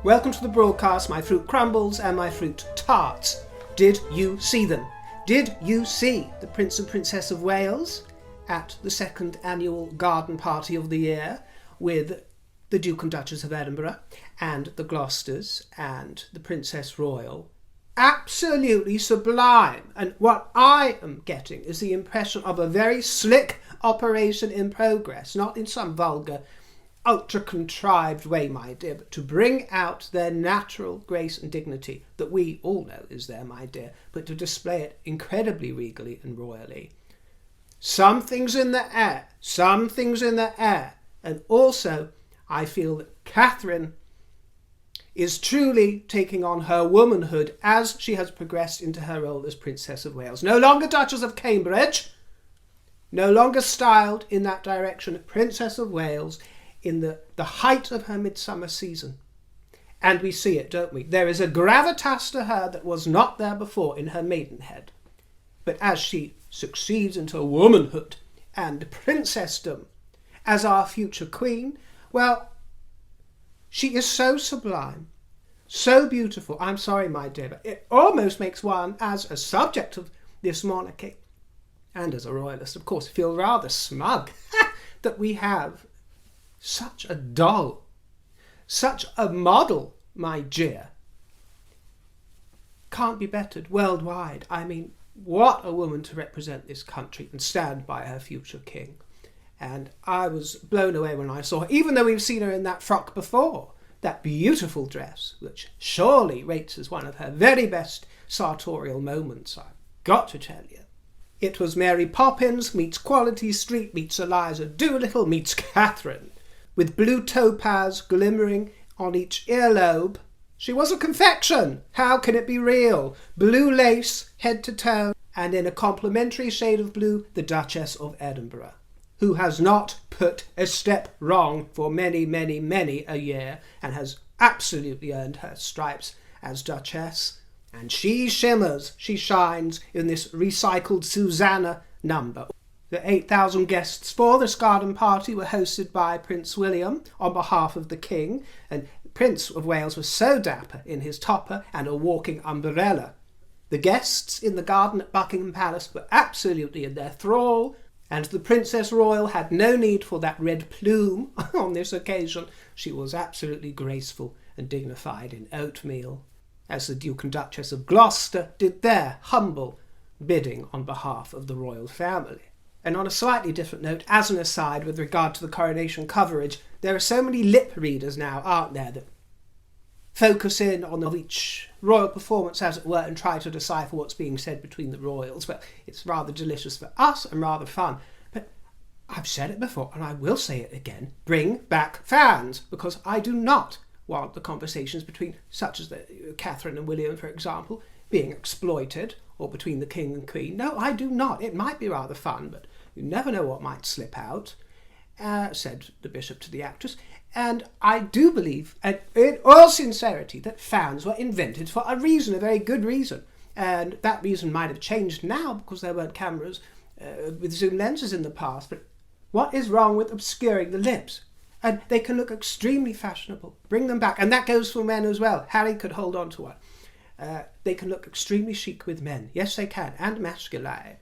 Welcome to the broadcast, my fruit crumbles and my fruit tarts. Did you see them? Did you see the Prince and Princess of Wales at the second annual garden party of the year with the Duke and Duchess of Edinburgh and the Gloucesters and the Princess Royal? Absolutely sublime. And what I am getting is the impression of a very slick operation in progress, not in some vulgar, ultra-contrived way, my dear, but to bring out their natural grace and dignity that we all know is there, my dear, but to display it incredibly regally and royally. Something's in the air. Something's in the air. And also, I feel that Catherine is truly taking on her womanhood as she has progressed into her role as Princess of Wales. No longer Duchess of Cambridge, no longer styled in that direction, Princess of Wales, in the height of her midsummer season. And we see it, don't we? There is a gravitas to her that was not there before in her maidenhead. But as she succeeds into womanhood and princessdom as our future queen, well, she is so sublime, so beautiful. I'm sorry, my dear, but it almost makes one, as a subject of this monarchy, and as a royalist, of course, feel rather smug that we have such a doll, such a model, my dear. Can't be bettered worldwide. I mean, what a woman to represent this country and stand by her future king. And I was blown away when I saw her, even though we've seen her in that frock before, that beautiful dress, which surely rates as one of her very best sartorial moments, I've got to tell you. It was Mary Poppins meets Quality Street meets Eliza Doolittle meets Catherine, with blue topaz glimmering on each earlobe. She was a confection. How can it be real? Blue lace, head to toe, and in a complementary shade of blue, the Duchess of Edinburgh, who has not put a step wrong for many, many, many a year, and has absolutely earned her stripes as Duchess. And she shimmers, she shines in this recycled Susanna number. The 8,000 guests for this garden party were hosted by Prince William on behalf of the King, and Prince of Wales was so dapper in his topper and a walking umbrella. The guests in the garden at Buckingham Palace were absolutely in their thrall, and the Princess Royal had no need for that red plume on this occasion. She was absolutely graceful and dignified in oatmeal, as the Duke and Duchess of Gloucester did their humble bidding on behalf of the royal family. And on a slightly different note, as an aside with regard to the coronation coverage, there are so many lip readers now, aren't there, that focus in on each royal performance, as it were, and try to decipher what's being said between the royals. Well, it's rather delicious for us and rather fun. But I've said it before, and I will say it again, bring back fans, because I do not want the conversations between, such as Catherine and William, for example, being exploited, or between the King and Queen. No, I do not. It might be rather fun, but you never know what might slip out, said the Bishop to the actress. And I do believe, in all sincerity, that fans were invented for a reason, a very good reason. And that reason might have changed now because there weren't cameras with zoom lenses in the past. But what is wrong with obscuring the lips? And they can look extremely fashionable. Bring them back. And that goes for men as well. Harry could hold on to one. They can look extremely chic with men. Yes, they can. And masculine.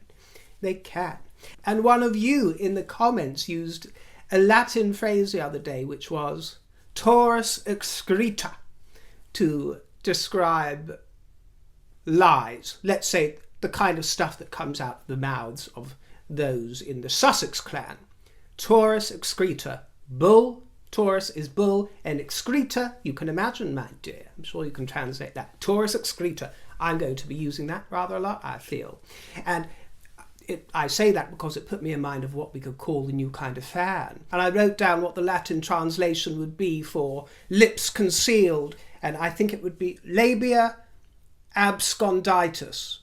They can. And one of you in the comments used a Latin phrase the other day, which was Taurus excreta, to describe lies. Let's say the kind of stuff that comes out of the mouths of those in the Sussex clan. Taurus excreta. Bull. Taurus is bull, and excreta, you can imagine, my dear. I'm sure you can translate that. Taurus excreta. I'm going to be using that rather a lot, I feel. And I say that because it put me in mind of what we could call the new kind of fan. And I wrote down what the Latin translation would be for lips concealed, and I think it would be labia absconditus.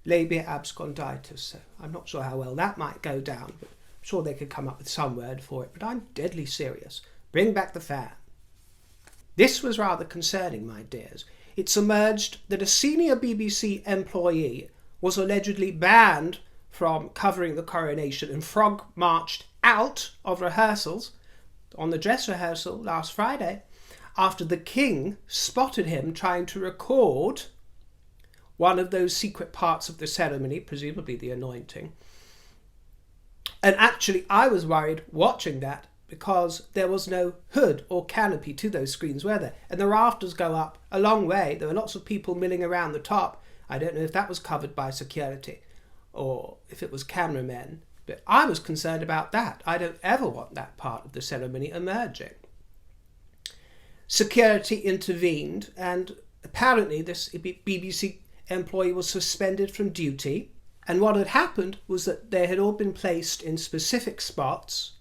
Labia absconditus. So I'm not sure how well that might go down, but I'm sure they could come up with some word for it. But I'm deadly serious. Bring back the fan. This was rather concerning, my dears. It's emerged that a senior BBC employee was allegedly banned from covering the coronation and frog marched out of rehearsals on the dress rehearsal last Friday after the king spotted him trying to record one of those secret parts of the ceremony, presumably the anointing. And actually, I was worried watching that because there was no hood or canopy to those screens, were there? And the rafters go up a long way. There were lots of people milling around the top. I don't know if that was covered by security or if it was cameramen, but I was concerned about that. I don't ever want that part of the ceremony emerging. Security intervened, and apparently this BBC employee was suspended from duty, and what had happened was that they had all been placed in specific spots,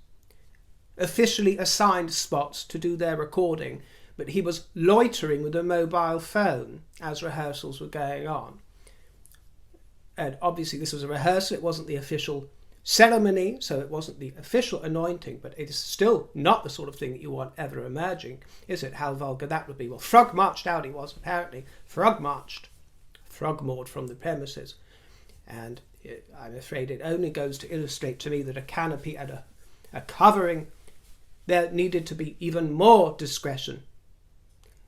officially assigned spots to do their recording, but he was loitering with a mobile phone as rehearsals were going on. And obviously this was a rehearsal, it wasn't the official ceremony, so it wasn't the official anointing, but it is still not the sort of thing that you want ever emerging, is it? How vulgar that would be. Well, frog marched out he was, apparently. Frog moored from the premises. And I'm afraid it only goes to illustrate to me that a canopy and a covering, there needed to be even more discretion.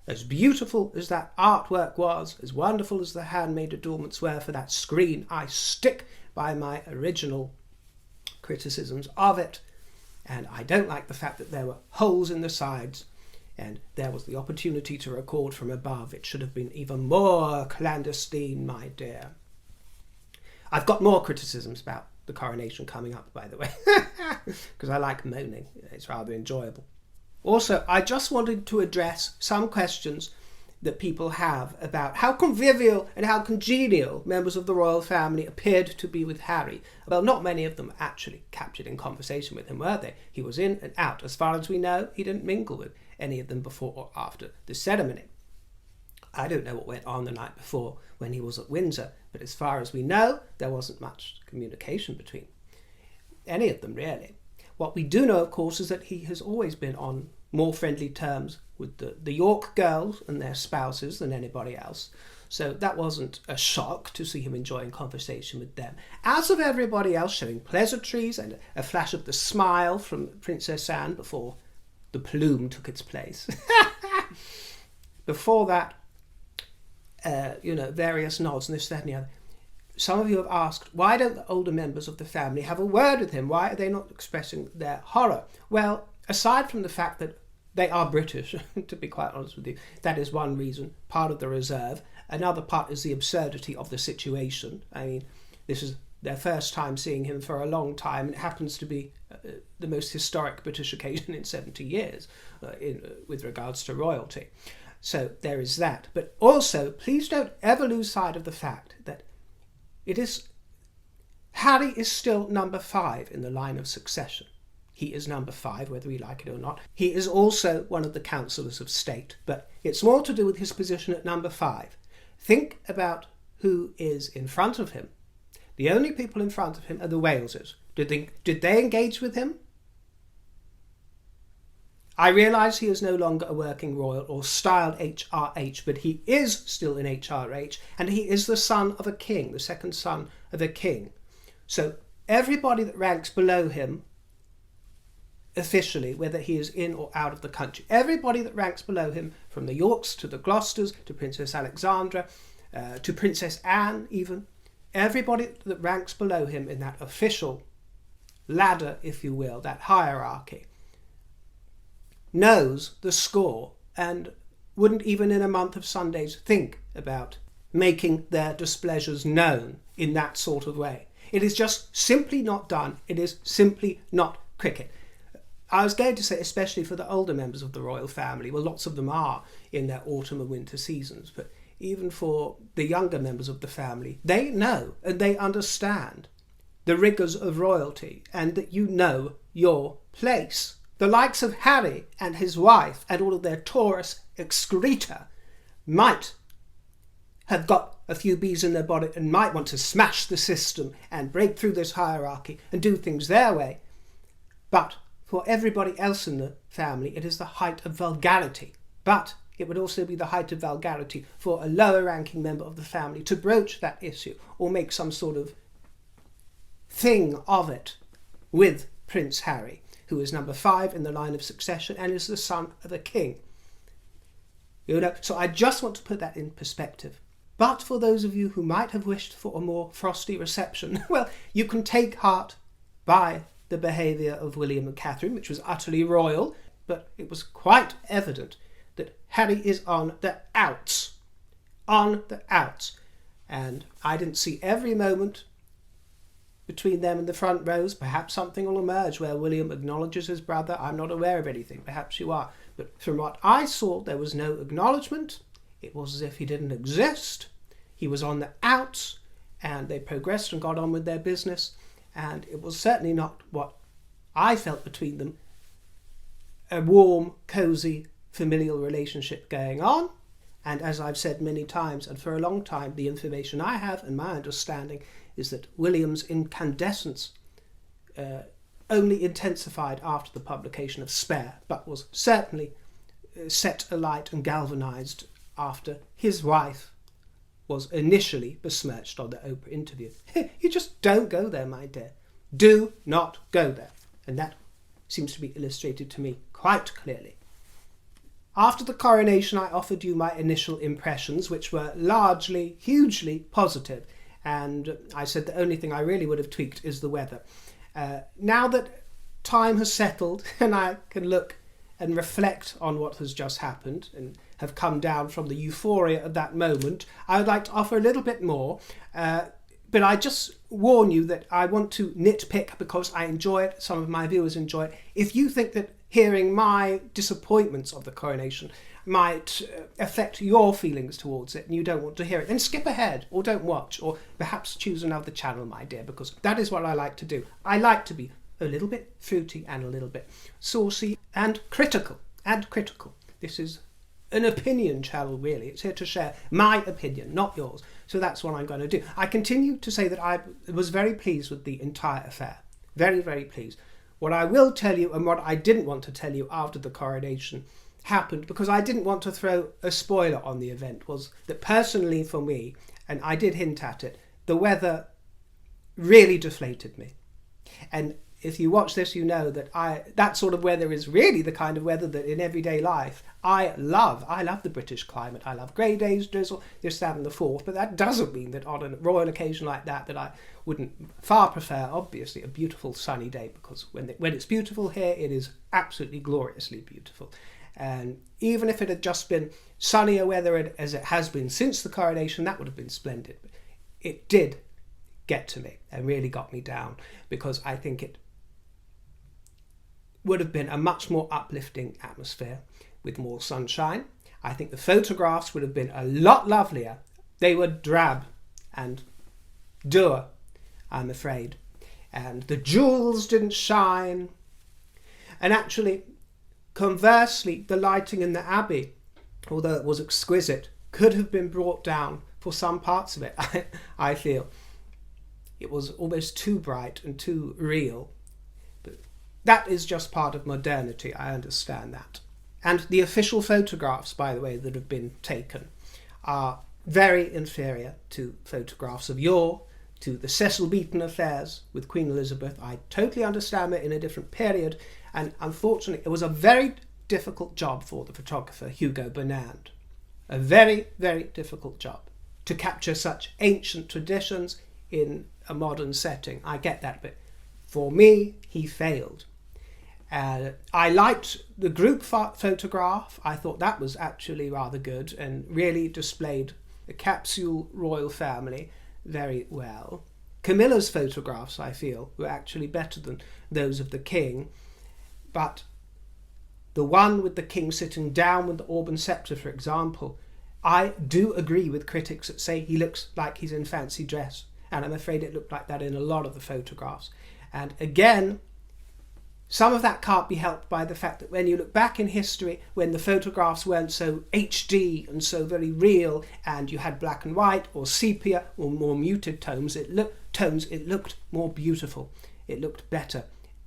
As beautiful as that artwork was, as wonderful as the handmade adornments were for that screen, I stick by my original criticisms of it. And I don't like the fact that there were holes in the sides and there was the opportunity to record from above. It should have been even more clandestine, my dear. I've got more criticisms about the coronation coming up, by the way, because I like moaning. It's rather enjoyable. Also, I just wanted to address some questions that people have about how convivial and how congenial members of the royal family appeared to be with Harry. Well, not many of them actually captured in conversation with him, were they? He was in and out. As far as we know, he didn't mingle with any of them before or after the ceremony. I don't know what went on the night before when he was at Windsor, but as far as we know, there wasn't much communication between any of them, really. What we do know, of course, is that he has always been on more friendly terms with the York girls and their spouses than anybody else. So that wasn't a shock to see him enjoying conversation with them. As of everybody else, showing pleasantries and a flash of the smile from Princess Anne before the plume took its place. Before that, various nods and this, that and the other. Some of you have asked, why don't the older members of the family have a word with him? Why are they not expressing their horror? Well, aside from the fact that they are British, to be quite honest with you, that is one reason, part of the reserve. Another part is the absurdity of the situation. I mean, this is their first time seeing him for a long time, and it happens to be the most historic British occasion in 70 years with regards to royalty. So there is that. But also, please don't ever lose sight of the fact that Harry is still number 5 in the line of succession. He is number 5, whether we like it or not. He is also one of the councillors of state, but it's more to do with his position at number 5. Think about who is in front of him. The only people in front of him are the Waleses. Did they engage with him? I realise he is no longer a working royal or styled HRH, but he is still in HRH, and he is the son of a king, the second son of a king. So everybody that ranks below him, officially, whether he is in or out of the country, everybody that ranks below him, from the Yorks to the Gloucesters to Princess Alexandra to Princess Anne even, everybody that ranks below him in that official ladder, if you will, that hierarchy, knows the score and wouldn't even in a month of Sundays think about making their displeasures known in that sort of way. It is just simply not done. It is simply not cricket. I was going to say, especially for the older members of the royal family, well, lots of them are in their autumn and winter seasons, but even for the younger members of the family, they know and they understand the rigours of royalty and that you know your place. The likes of Harry and his wife and all of their Taurus excreta might have got a few bees in their bonnet and might want to smash the system and break through this hierarchy and do things their way. But for everybody else in the family, it is the height of vulgarity. But it would also be the height of vulgarity for a lower ranking member of the family to broach that issue or make some sort of thing of it with Prince Harry, who is number 5 in the line of succession and is the son of a king. So I just want to put that in perspective. But for those of you who might have wished for a more frosty reception, well, you can take heart by the behaviour of William and Catherine, which was utterly royal, but it was quite evident that Harry is on the outs. On the outs. And I didn't see every moment between them and the front rows. Perhaps something will emerge where William acknowledges his brother. I'm not aware of anything. Perhaps you are. But from what I saw, there was no acknowledgement. It was as if he didn't exist. He was on the outs, and they progressed and got on with their business. And it was certainly not what I felt between them, a warm, cosy, familial relationship going on. And as I've said many times, and for a long time, the information I have and my understanding is that William's incandescence only intensified after the publication of Spare, but was certainly set alight and galvanised after his wife was initially besmirched on the Oprah interview. You just don't go there, my dear. Do not go there. And that seems to be illustrated to me quite clearly. After the coronation, I offered you my initial impressions, which were largely, hugely positive. And I said the only thing I really would have tweaked is the weather. Now that time has settled and I can look and reflect on what has just happened and have come down from the euphoria of that moment, I would like to offer a little bit more. But I just warn you that I want to nitpick because I enjoy it, some of my viewers enjoy it. If you think that hearing my disappointments of the coronation might affect your feelings towards it and you don't want to hear it, then skip ahead or don't watch, or perhaps choose another channel, my dear, because that is what I like to do. I like to be a little bit fruity and a little bit saucy and critical. This is an opinion channel, really. It's here to share my opinion, not yours. So that's what I'm going to do. I continue to say that I was very pleased with the entire affair. Very, very pleased. What I will tell you and what I didn't want to tell you after the coronation happened, because I didn't want to throw a spoiler on the event, was that personally for me, and I did hint at it, the weather really deflated me. And if you watch this, you know that that sort of weather is really the kind of weather that in everyday life I love. I love the British climate. I love grey days, drizzle, this, that and the fourth. But that doesn't mean that on a royal occasion like that I wouldn't far prefer, obviously, a beautiful sunny day, because when it's beautiful here, it is absolutely gloriously beautiful. And even if it had just been sunnier weather as it has been since the coronation, that would have been splendid. But it did get to me and really got me down, because I think it would have been a much more uplifting atmosphere with more sunshine. I think the photographs would have been a lot lovelier. They were drab and dour, I'm afraid. And the jewels didn't shine. And actually, conversely, the lighting in the Abbey, although it was exquisite, could have been brought down for some parts of it. I feel it was almost too bright and too real. That is just part of modernity, I understand that. And the official photographs, by the way, that have been taken are very inferior to photographs of yore, to the Cecil Beaton affairs with Queen Elizabeth. I totally understand it in a different period, and unfortunately it was a very difficult job for the photographer Hugo Bernand. A very, very difficult job to capture such ancient traditions in a modern setting. I get that, but for me, he failed. I liked the group photograph. I thought that was actually rather good and really displayed the capsule royal family very well. Camilla's photographs, I feel, were actually better than those of the king, but the one with the king sitting down with the orb and sceptre, for example, I do agree with critics that say he looks like he's in fancy dress, and I'm afraid it looked like that in a lot of the photographs. And again, some of that can't be helped by the fact that when you look back in history, when the photographs weren't so HD and so very real, and you had black and white or sepia or more muted tones, it looked more beautiful. It looked better.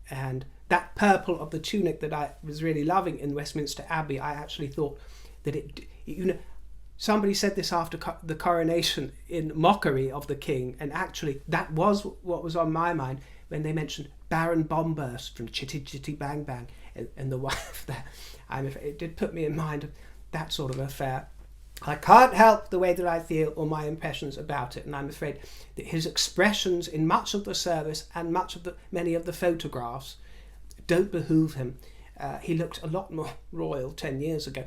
And that purple of the tunic that I was really loving in Westminster Abbey, I actually thought that somebody said this after the coronation in mockery of the king, and actually that was what was on my mind when they mentioned Baron Bombburst from Chitty Chitty Bang Bang and the wife there. It did put me in mind of that sort of affair. I can't help the way that I feel or my impressions about it, and I'm afraid that his expressions in much of the service and many of the photographs don't behoove him. He looked a lot more royal 10 years ago.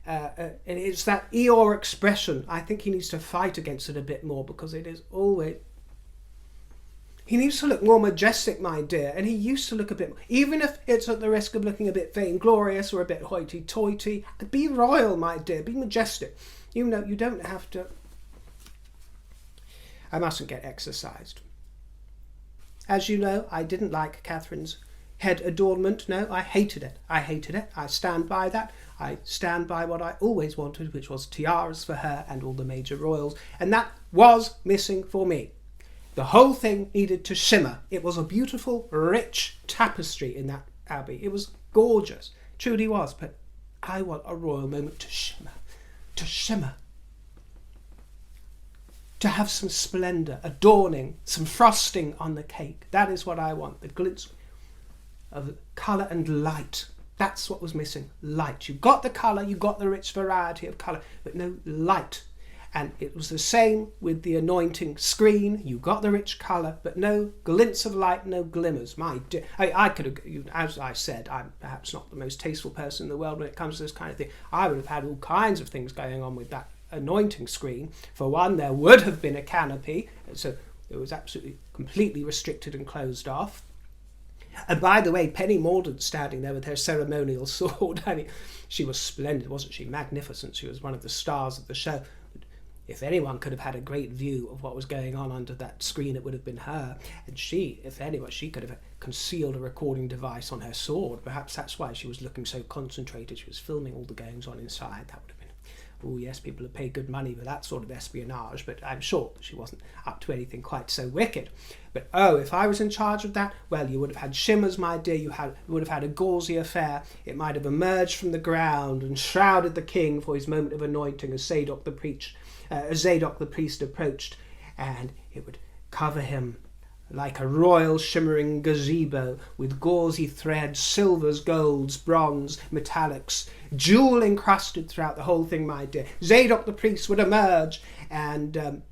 And it's that Eeyore expression. I think he needs to fight against it a bit more, because it is always... He needs to look more majestic, my dear, and he used to look a bit... Even if it's at the risk of looking a bit vainglorious or a bit hoity-toity, be royal, my dear, be majestic. You know, you don't have to... I mustn't get exercised. As you know, I didn't like Catherine's head adornment. No, I hated it. I stand by that. I stand by what I always wanted, which was tiaras for her and all the major royals, and that was missing for me. The whole thing needed to shimmer. It was a beautiful, rich tapestry in that abbey. It was gorgeous, truly was, but I want a royal moment to shimmer, to have some splendour, adorning, some frosting on the cake. That is what I want, the glitz of colour and light. That's what was missing, light. You got the colour, you got the rich variety of colour, but no light. And it was the same with the Anointing screen. You got the rich colour, but no glints of light, no glimmers. My dear, I could have, as I said, I'm perhaps not the most tasteful person in the world when it comes to this kind of thing. I would have had all kinds of things going on with that Anointing screen. For one, there would have been a canopy, so it was absolutely completely restricted and closed off. And by the way, Penny Mordaunt standing there with her ceremonial sword. I mean, she was splendid, wasn't she? Magnificent. She was one of the stars of the show. If anyone could have had a great view of what was going on under that screen, it would have been her. And she, if anyone, she could have concealed a recording device on her sword. Perhaps that's why she was looking so concentrated. She was filming all the goings on inside. That would have been, oh yes, people have paid good money for that sort of espionage, but I'm sure that she wasn't up to anything quite so wicked. But oh, if I was in charge of that, well, you would have had shimmers, my dear. You would have had a gauzy affair. It might have emerged from the ground and shrouded the king for his moment of anointing as Zadok the priest approached, and it would cover him like a royal shimmering gazebo with gauzy threads, silvers, golds, bronze, metallics, jewel encrusted throughout the whole thing, my dear. Zadok the priest would emerge, and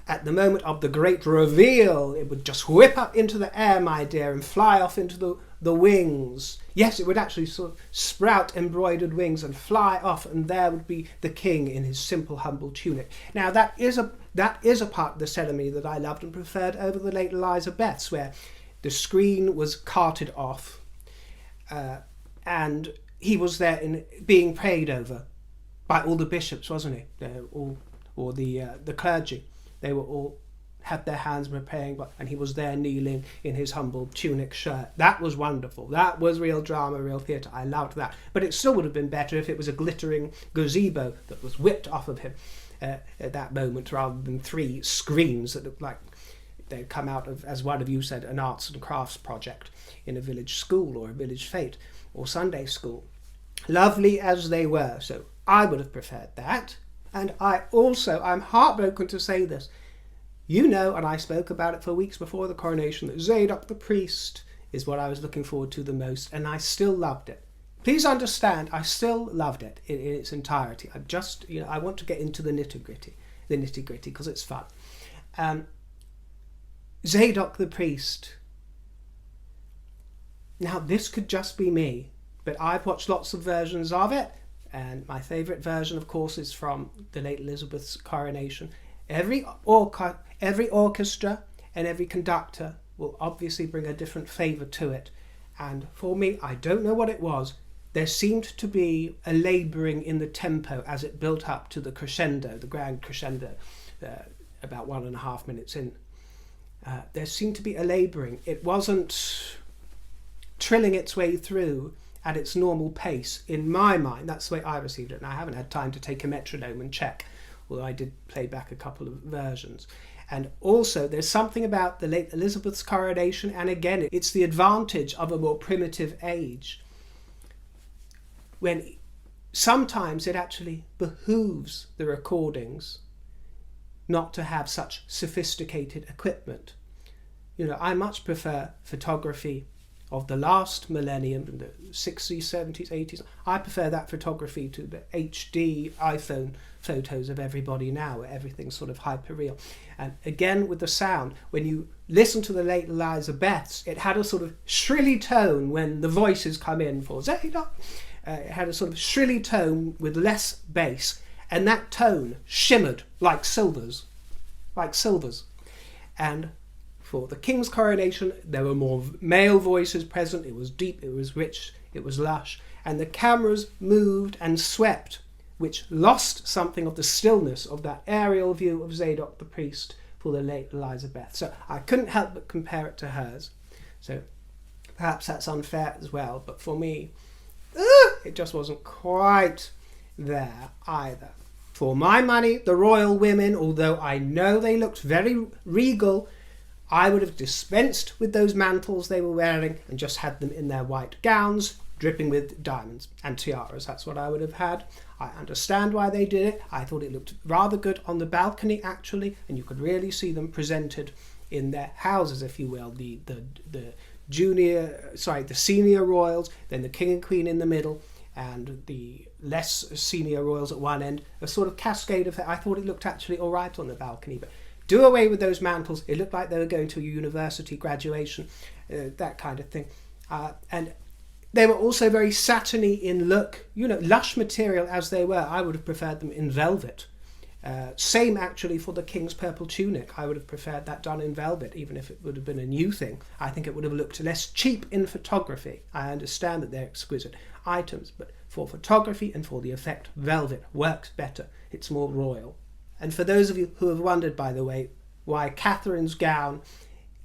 at the moment of the great reveal, it would just whip up into the air, my dear, and fly off into the wings. Yes, it would actually sort of sprout embroidered wings and fly off, and there would be the king in his simple, humble tunic. Now, that is a part of the ceremony that I loved and preferred over the late Eliza Beth's, where the screen was carted off, and he was there being prayed over by all the bishops, wasn't he? Or the clergy. They were all had their hands were praying, and he was there kneeling in his humble tunic shirt. That was wonderful. That was real drama, real theatre. I loved that. But it still would have been better if it was a glittering gazebo that was whipped off of him at that moment, rather than 3 screens that looked like they'd come out of, as one of you said, an arts and crafts project in a village school or a village fete or Sunday school. Lovely as they were. So I would have preferred that. And I'm heartbroken to say this. You know, and I spoke about it for weeks before the coronation, that Zadok the priest is what I was looking forward to the most, and I still loved it. Please understand, I still loved it in its entirety. I want to get into the nitty-gritty, because it's fun. Zadok the priest. Now, this could just be me, but I've watched lots of versions of it, and my favourite version, of course, is from the late Elizabeth's coronation. Every orchestra and every conductor will obviously bring a different flavour to it. And for me, I don't know what it was, there seemed to be a labouring in the tempo as it built up to the crescendo, the grand crescendo, about 1.5 minutes in. There seemed to be a labouring. It wasn't trilling its way through at its normal pace, in my mind. That's the way I received it, and I haven't had time to take a metronome and check, although I did play back a couple of versions. And also, there's something about the late Elizabeth's coronation, and again, it's the advantage of a more primitive age, when sometimes it actually behooves the recordings not to have such sophisticated equipment. You know, I much prefer photography of the last millennium, in the 60s, 70s, 80s. I prefer that photography to the HD iPhone photos of everybody now, where everything's sort of hyper-real. And again, with the sound, when you listen to the late Eliza Beth's, it had a sort of shrilly tone when the voices come in for Zadok. It had a sort of shrilly tone with less bass, and that tone shimmered like silvers. And for the King's coronation, there were more male voices present. It was deep, it was rich, it was lush, and the cameras moved and swept, which lost something of the stillness of that aerial view of Zadok the priest for the late Eliza Beth. So I couldn't help but compare it to hers. So perhaps that's unfair as well, but for me, it just wasn't quite there either. For my money, the royal women, although I know they looked very regal, I would have dispensed with those mantles they were wearing and just had them in their white gowns, dripping with diamonds and tiaras. That's what I would have had. I understand why they did it. I thought it looked rather good on the balcony, actually, and you could really see them presented in their houses, if you will. The senior royals, then the king and queen in the middle, and the less senior royals at one end. A sort of cascade effect. I thought it looked actually all right on the balcony, but do away with those mantles. It looked like they were going to a university graduation, that kind of thing. And they were also very satiny in look, lush material as they were. I would have preferred them in velvet. Same actually for the king's purple tunic. I would have preferred that done in velvet, even if it would have been a new thing. I think it would have looked less cheap in photography. I understand that they're exquisite items, but for photography and for the effect, velvet works better. It's more royal. And for those of you who have wondered, by the way, why Catherine's gown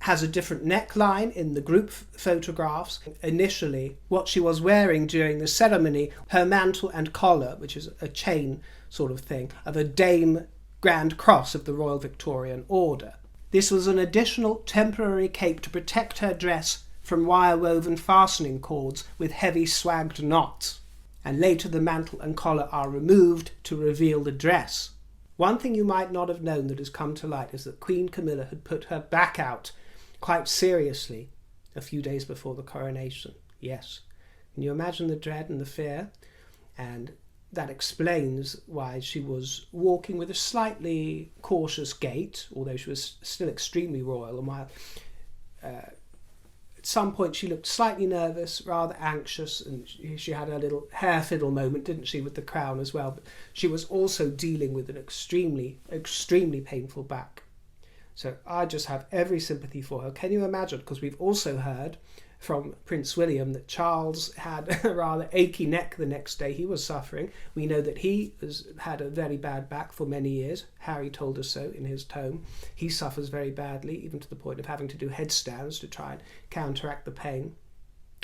has a different neckline in the group photographs. Initially, what she was wearing during the ceremony, her mantle and collar, which is a chain sort of thing, of a Dame Grand Cross of the Royal Victorian Order. This was an additional temporary cape to protect her dress from wire-woven fastening cords with heavy swagged knots. And later the mantle and collar are removed to reveal the dress. One thing you might not have known that has come to light is that Queen Camilla had put her back out quite seriously a few days before the coronation. Yes. Can you imagine the dread and the fear? And that explains why she was walking with a slightly cautious gait, although she was still extremely royal. And while at some point she looked slightly nervous, rather anxious, and she had a little hair fiddle moment, didn't she, with the crown as well. But she was also dealing with an extremely, extremely painful back. So I just have every sympathy for her. Can you imagine? Because we've also heard from Prince William that Charles had a rather achy neck the next day. He was suffering. We know that he has had a very bad back for many years. Harry told us so in his tome. He suffers very badly, even to the point of having to do headstands to try and counteract the pain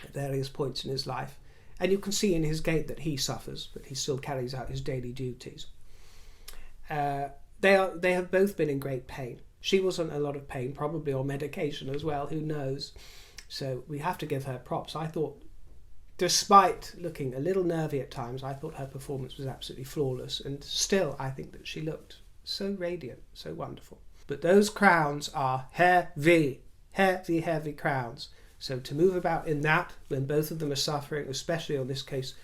at various points in his life. And you can see in his gait that he suffers, but he still carries out his daily duties. They have both been in great pain. She was in a lot of pain, probably on medication as well, who knows. So we have to give her props. I thought, despite looking a little nervy at times, I thought her performance was absolutely flawless. And still, I think that she looked so radiant, so wonderful. But those crowns are heavy, heavy, heavy crowns. So to move about in that, when both of them are suffering, especially on this case,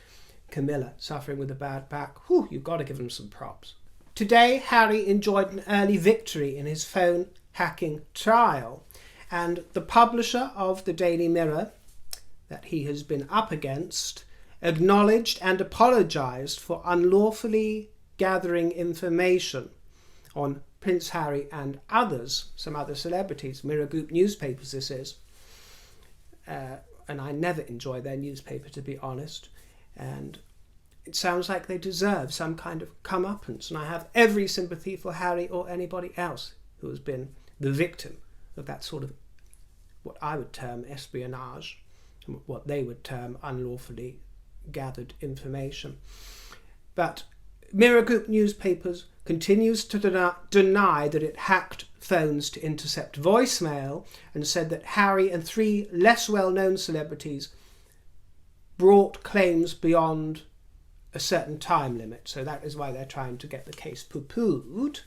Camilla, suffering with a bad back, you've got to give them some props. Today, Harry enjoyed an early victory in his phone hacking trial. And the publisher of the Daily Mirror that he has been up against acknowledged and apologised for unlawfully gathering information on Prince Harry and others, some other celebrities. Mirror Group newspapers this is. And I never enjoy their newspaper, to be honest. And it sounds like they deserve some kind of comeuppance. And I have every sympathy for Harry or anybody else who has been the victim of that sort of what I would term espionage, and what they would term unlawfully gathered information. But Mirror Group newspapers continues to deny that it hacked phones to intercept voicemail, and said that Harry and 3 less well-known celebrities brought claims beyond a certain time limit. So that is why they're trying to get the case poo-pooed.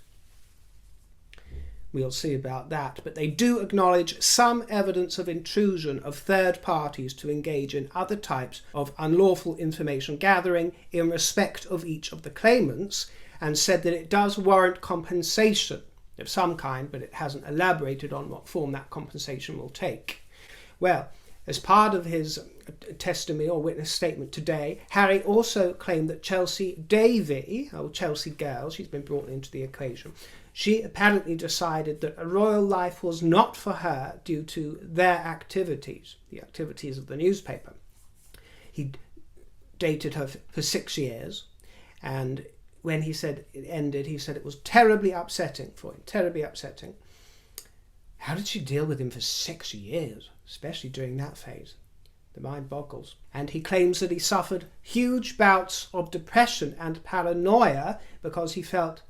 We'll see about that, but they do acknowledge some evidence of intrusion of third parties to engage in other types of unlawful information gathering in respect of each of the claimants, and said that it does warrant compensation of some kind, but it hasn't elaborated on what form that compensation will take. Well, as part of his testimony or witness statement today, Harry also claimed that Chelsea Davy, or Chelsea girl, she's been brought into the equation, she apparently decided that a royal life was not for her due to their activities, the activities of the newspaper. He dated her for 6 years, and when he said it ended, he said it was terribly upsetting for him, terribly upsetting. How did she deal with him for 6 years, especially during that phase? The mind boggles. And he claims that he suffered huge bouts of depression and paranoia because he felt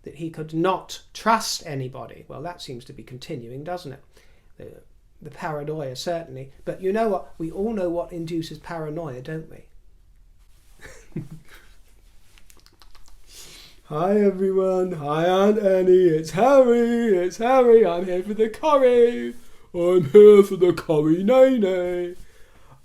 that he could not trust anybody. Well, that seems to be continuing, doesn't it? The paranoia, certainly. But you know what? We all know what induces paranoia, don't we? Hi everyone, hi Aunt Annie, it's Harry, I'm here for the curry. I'm here for the curry nay.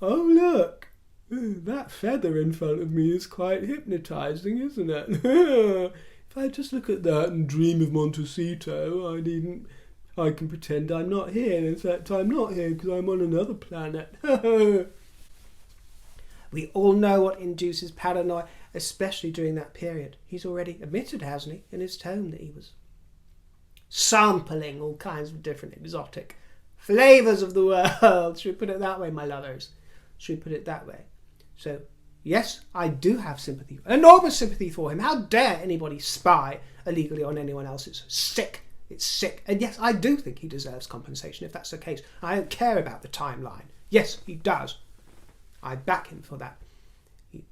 Oh look, that feather in front of me is quite hypnotising, isn't it? If I just look at that and dream of Montecito, I can pretend I'm not here. In fact, I'm not here because I'm on another planet. We all know what induces paranoia, especially during that period. He's already admitted, hasn't he, in his tome, that he was sampling all kinds of different exotic flavours of the world. Should we put it that way, my lovers? Should we put it that way? So, yes, I do have sympathy, enormous sympathy for him. How dare anybody spy illegally on anyone else? It's sick. It's sick. And yes, I do think he deserves compensation if that's the case. I don't care about the timeline. Yes, he does. I back him for that.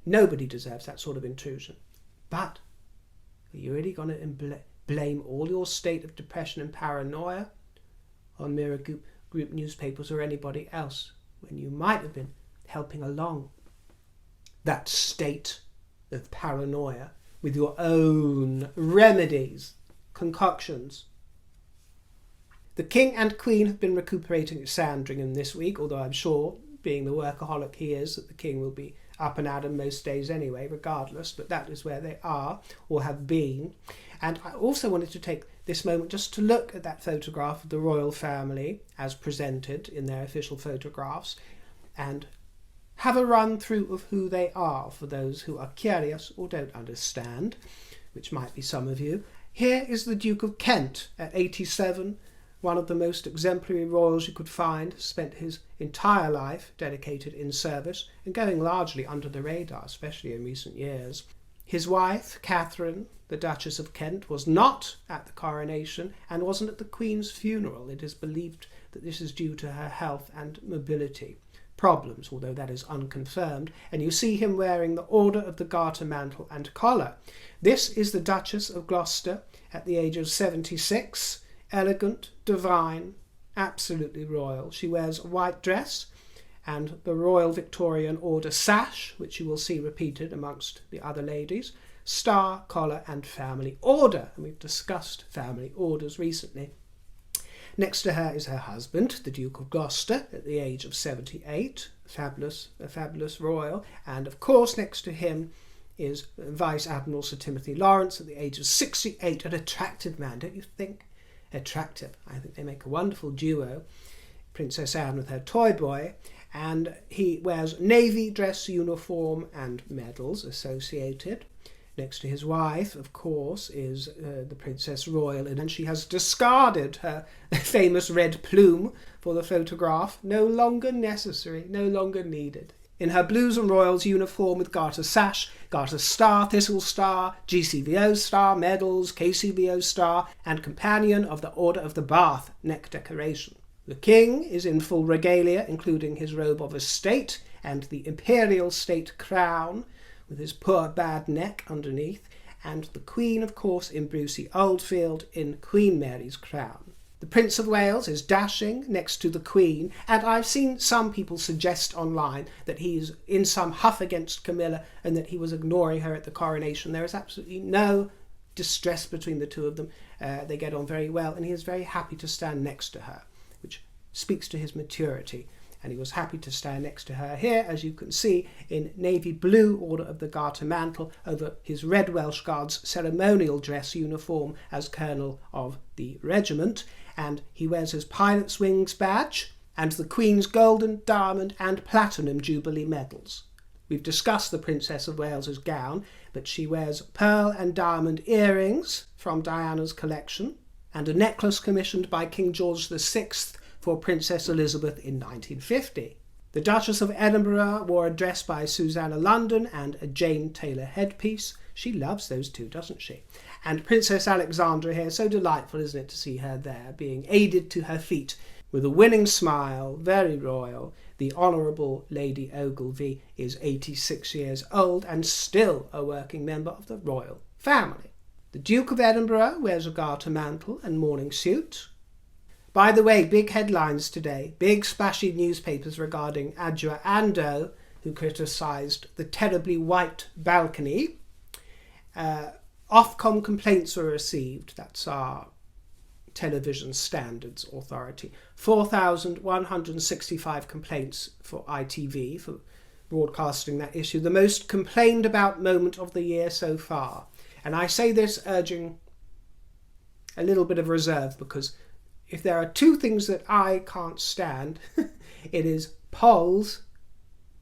Nobody deserves that sort of intrusion. But are you really going to blame all your state of depression and paranoia on Mirror Group newspapers or anybody else when you might have been helping along that state of paranoia with your own remedies, concoctions? The King and Queen have been recuperating at Sandringham this week, although I'm sure, being the workaholic he is, that the King will be up and at 'em most days anyway, regardless, but that is where they are, or have been. And I also wanted to take this moment just to look at that photograph of the royal family as presented in their official photographs, and have a run through of who they are for those who are curious or don't understand, which might be some of you. Here is the Duke of Kent at 87, one of the most exemplary royals you could find, spent his entire life dedicated in service and going largely under the radar, especially in recent years. His wife, Catherine, the Duchess of Kent, was not at the coronation and wasn't at the Queen's funeral. It is believed that this is due to her health and mobility problems, although that is unconfirmed, and you see him wearing the Order of the Garter mantle and collar. This is the Duchess of Gloucester at the age of 76, elegant, divine, absolutely royal. She wears a white dress and the Royal Victorian Order sash, which you will see repeated amongst the other ladies, star, collar and family order. And we've discussed family orders recently. Next to her is her husband, the Duke of Gloucester, at the age of 78, a fabulous royal. And of course, next to him is Vice Admiral Sir Timothy Lawrence at the age of 68, an attractive man, don't you think? Attractive. I think they make a wonderful duo. Princess Anne with her toy boy, and he wears navy dress uniform and medals associated. Next to his wife, of course, is the Princess Royal, and she has discarded her famous red plume for the photograph. No longer necessary, no longer needed. In her Blues and Royals uniform with garter sash, garter star, thistle star, GCVO star, medals, KCVO star, and companion of the Order of the Bath neck decoration. The King is in full regalia, including his robe of estate and the imperial state crown, with his poor bad neck underneath, and the Queen, of course, in Brucey Oldfield in Queen Mary's crown. The Prince of Wales is dashing next to the Queen, and I've seen some people suggest online that he's in some huff against Camilla and that he was ignoring her at the coronation. There is absolutely no distress between the two of them. They get on very well, and he is very happy to stand next to her, which speaks to his maturity. And he was happy to stand next to her here, as you can see, in navy blue Order of the Garter mantle over his Red Welsh Guards ceremonial dress uniform as Colonel of the regiment. And he wears his pilot's wings badge and the Queen's golden, diamond and platinum Jubilee medals. We've discussed the Princess of Wales's gown, but she wears pearl and diamond earrings from Diana's collection and a necklace commissioned by King George VI for Princess Elizabeth in 1950. The Duchess of Edinburgh wore a dress by Susanna London and a Jane Taylor headpiece. She loves those two, doesn't she? And Princess Alexandra here, so delightful, isn't it, to see her there, being aided to her feet with a winning smile, very royal. The Honourable Lady Ogilvy is 86 years old and still a working member of the royal family. The Duke of Edinburgh wears a garter mantle and mourning suit. By the way, big headlines today, big splashy newspapers regarding Andoh, who criticised the terribly white balcony. Ofcom complaints were received, that's our television standards authority. 4,165 complaints for ITV for broadcasting that issue. The most complained about moment of the year so far. And I say this urging a little bit of reserve, because if there are two things that I can't stand, it is polls,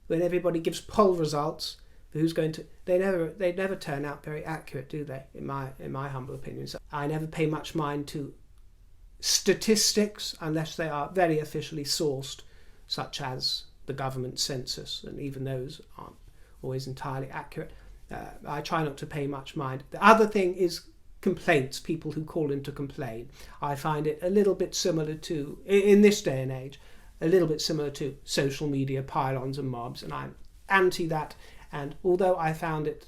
when everybody gives poll results for who's going to... They never turn out very accurate, do they? In my humble opinion. So I never pay much mind to statistics unless they are very officially sourced, such as the government census, and even those aren't always entirely accurate. I try not to pay much mind. The other thing is complaints, people who call in to complain. I find it a little bit similar to, in this day and age, a little bit similar to social media pylons and mobs, and I'm anti that. And although I found it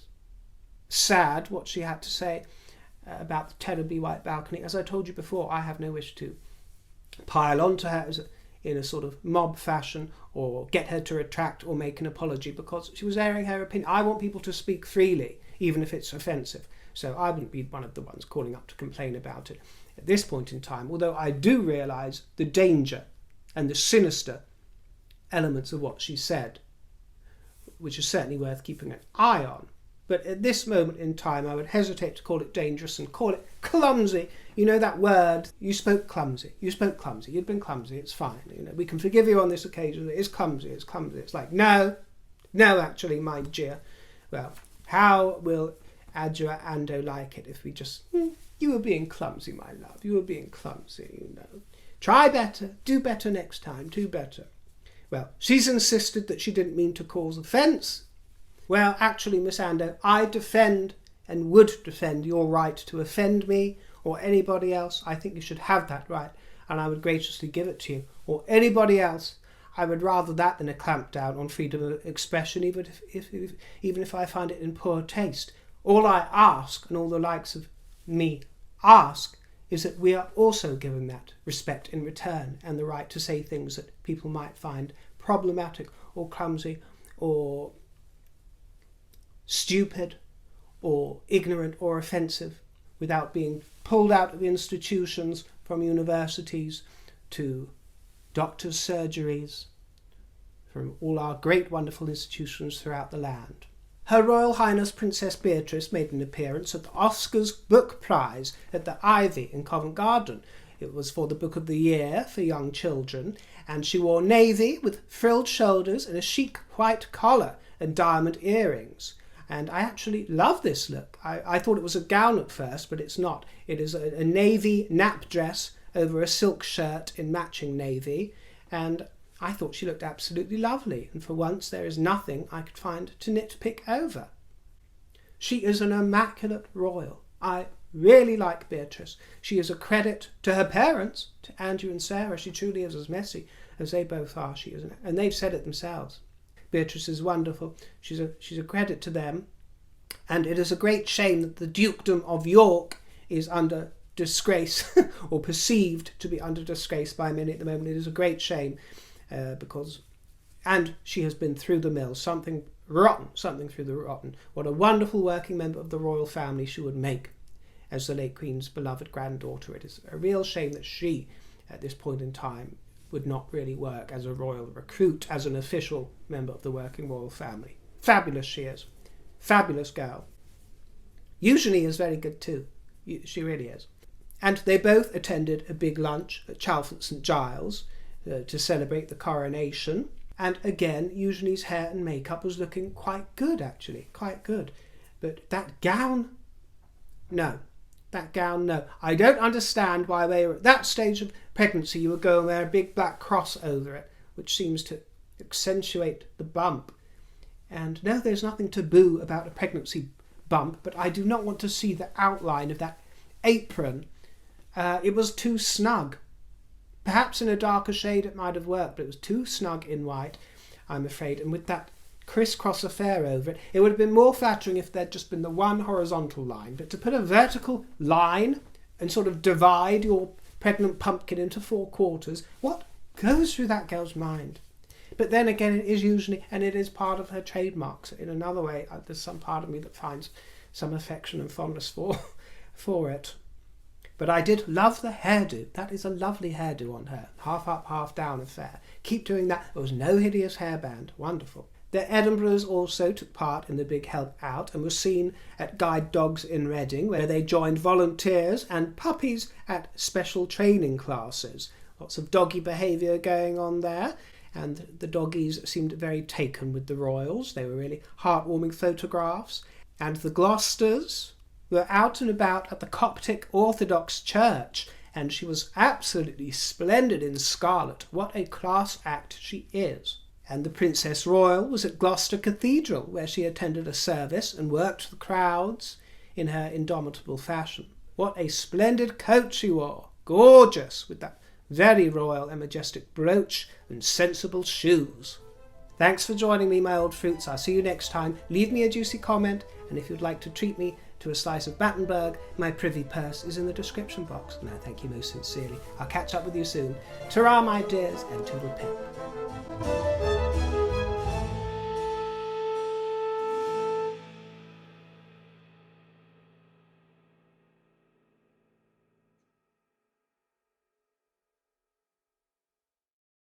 sad what she had to say about the terribly white balcony, as I told you before, I have no wish to pile onto her in a sort of mob fashion or get her to retract or make an apology, because she was airing her opinion. I want people to speak freely, even if it's offensive. So I wouldn't be one of the ones calling up to complain about it at this point in time, although I do realise the danger and the sinister elements of what she said, which is certainly worth keeping an eye on. But at this moment in time, I would hesitate to call it dangerous and call it clumsy. You know that word, you spoke clumsy. You'd been clumsy, it's fine. We can forgive you on this occasion. It is clumsy. It's like, no, actually, my dear. Well, how will Andoh like it if we just, you were being clumsy, my love. You were being clumsy, Try better, do better next time, do better. Well, she's insisted that she didn't mean to cause offence. Well, actually, Miss Andoh, I defend and would defend your right to offend me or anybody else. I think you should have that right, and I would graciously give it to you. Or anybody else. I would rather that than a clampdown on freedom of expression, even if I find it in poor taste. All I ask, and all the likes of me ask, is that we are also given that respect in return, and the right to say things that people might find problematic or clumsy or stupid or ignorant or offensive, without being pulled out of institutions, from universities to doctors' surgeries, from all our great wonderful institutions throughout the land. Her Royal Highness Princess Beatrice made an appearance at the Oscars Book Prize at the Ivy in Covent Garden. It was for the Book of the Year for young children, and she wore navy with frilled shoulders and a chic white collar and diamond earrings. And I actually love this look. I thought it was a gown at first, but it's not. It is a navy nap dress over a silk shirt in matching navy, and I thought she looked absolutely lovely, and for once there is nothing I could find to nitpick over. She is an immaculate royal. I really like Beatrice. She is a credit to her parents, to Andrew and Sarah. She truly is as messy as they both are. She is, and they've said it themselves. Beatrice is wonderful. She's a credit to them, and it is a great shame that the Dukedom of York is under disgrace, or perceived to be under disgrace by many at the moment. It is a great shame, and she has been through the mill, something through the rotten. What a wonderful working member of the royal family she would make. as the late Queen's beloved granddaughter. It is a real shame that she, at this point in time, would not really work as a royal recruit, as an official member of the working royal family. Fabulous she is. Fabulous girl. Eugenie is very good too. She really is. And they both attended a big lunch at Chalfont St Giles to celebrate the coronation. And again, Eugenie's hair and makeup was looking quite good, actually. Quite good. But that gown? No. That gown, no. I don't understand why they were at that stage of pregnancy you would go and wear a big black cross over it, which seems to accentuate the bump. And no, there's nothing taboo about a pregnancy bump, but I do not want to see the outline of that apron. It was too snug. Perhaps in a darker shade it might have worked, but it was too snug in white, I'm afraid. And with that crisscross affair over it, it would have been more flattering if there'd just been the one horizontal line. But to put a vertical line and sort of divide your pregnant pumpkin into 4 quarters, what goes through that girl's mind? But then again, it is usually, and it is part of her trademarks. In another way, there's some part of me that finds some affection and fondness for it. But I did love the hairdo. That is a lovely hairdo on her. Half up, half down affair. Keep doing that. There was no hideous hairband. Wonderful. The Edinburghs also took part in the big help out and were seen at Guide Dogs in Reading, where they joined volunteers and puppies at special training classes. Lots of doggy behaviour going on there. And the doggies seemed very taken with the royals. They were really heartwarming photographs. And the Gloucesters were out and about at the Coptic Orthodox Church, and she was absolutely splendid in scarlet. What a class act she is. And the Princess Royal was at Gloucester Cathedral, where she attended a service and worked the crowds in her indomitable fashion. What a splendid coat she wore. Gorgeous, with that very royal and majestic brooch and sensible shoes. Thanks for joining me, my old fruits. I'll see you next time. Leave me a juicy comment, and if you'd like to treat me to a slice of Battenberg, my privy purse is in the description box. No, thank you most sincerely. I'll catch up with you soon. Ta-ra, my dears, and toodle pip.